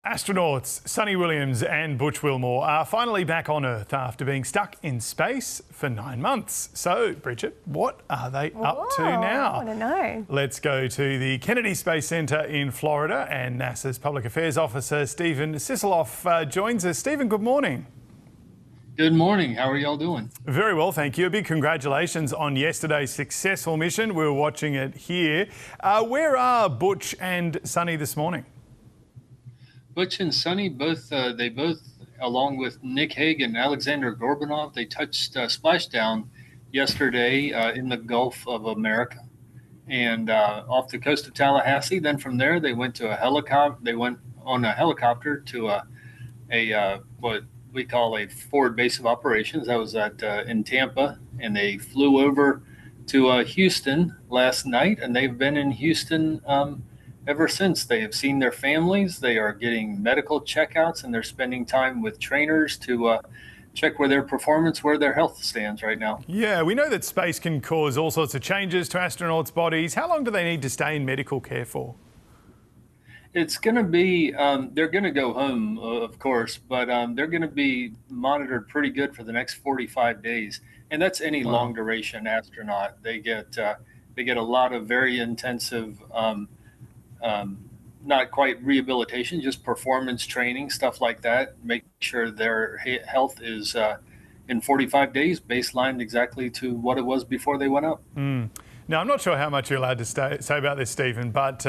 Astronauts Suni Williams and Butch Wilmore are finally back on Earth after being stuck in space for 9 months. So, Bridget, what are they up to now? I want to know. Let's go to the Kennedy Space Center in Florida, and NASA's Public Affairs Officer Steven Siceloff joins us. Stephen, good morning. Good morning. How are y'all doing? Very well, thank you. A big congratulations on yesterday's successful mission. We were watching it here. Where are Butch and Suni this morning? Butch and Suni they both, along with Nick Hague and Alexander Gorbanov, they touched splashdown yesterday in the Gulf of America and off the coast of Tallahassee. Then from there, they went to a helicopter. They went on a helicopter to what we call a forward base of operations. That was in Tampa, and they flew over to Houston last night, and they've been in Houston ever since. They have seen their families. They are getting medical checkouts, and they're spending time with trainers to check where their health stands right now. Yeah, we know that space can cause all sorts of changes to astronauts' bodies. How long do they need to stay in medical care for? It's going to be, they're going to go home, of course, but they're going to be monitored pretty good for the next 45 days. And that's any long duration astronaut. They get a lot of very intensive, not quite rehabilitation, just performance training, stuff like that. Make sure their health is in 45 days baselined exactly to what it was before they went up. Now, I'm not sure how much you're allowed to say about this, Stephen, but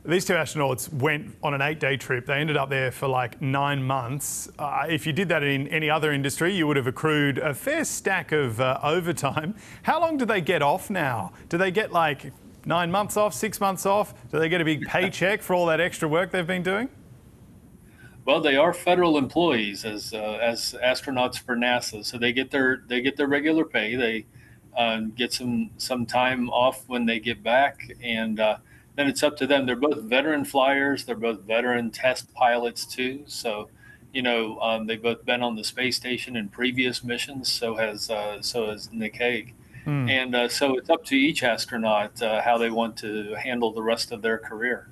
these two astronauts went on an 8-day trip. They ended up there for like 9 months. If you did that in any other industry, you would have accrued a fair stack of overtime. How long do they get off now? Do they get like 9 months off, 6 months off? Do they get a big paycheck for all that extra work they've been doing? Well, they are federal employees as astronauts for NASA, so they get their regular pay. They get some time off when they get back, and then it's up to them. They're both veteran flyers. They're both veteran test pilots too. So, they've both been on the space station in previous missions. So has Nick Hague. And so it's up to each astronaut how they want to handle the rest of their career.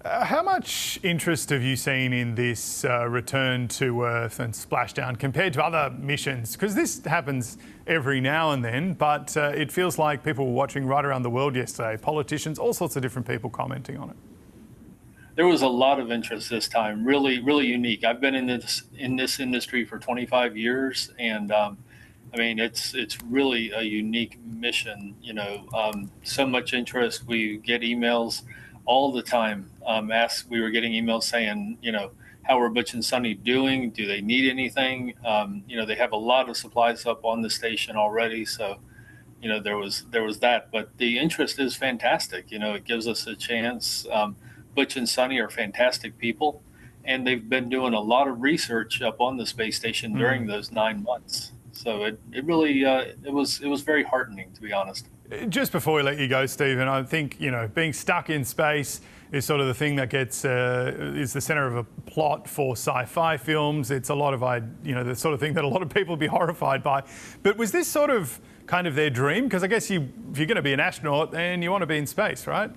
How much interest have you seen in this return to Earth and splashdown compared to other missions? Because this happens every now and then, but it feels like people were watching right around the world yesterday. Politicians, all sorts of different people commenting on it. There was a lot of interest this time, really, really unique. I've been in this industry for 25 years, and it's really a unique mission. So much interest. We get emails all the time. We were getting emails saying, how are Butch and Suni doing? Do they need anything? They have a lot of supplies up on the station already. So, there was that, but the interest is fantastic. It gives us a chance. Butch and Suni are fantastic people, and they've been doing a lot of research up on the space station during those 9 months. So it really it was very heartening, to be honest. Just before we let you go, Stephen, I think being stuck in space is sort of the thing that gets is the centre of a plot for sci-fi films. It's a lot of the sort of thing that a lot of people would be horrified by. But was this sort of kind of their dream? Because I guess if you're going to be an astronaut, then you want to be in space, right?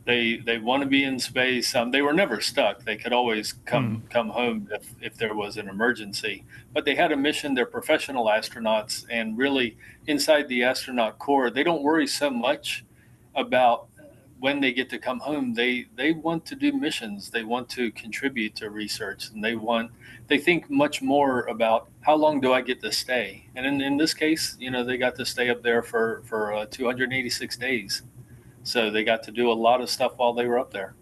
They want to be in space. They were never stuck. They could always come home if there was an emergency. But they had a mission. They're professional astronauts, and really inside the astronaut corps, they don't worry so much about when they get to come home. They want to do missions. They want to contribute to research, and they think much more about how long do I get to stay. And in this case, they got to stay up there for 286 days. So they got to do a lot of stuff while they were up there.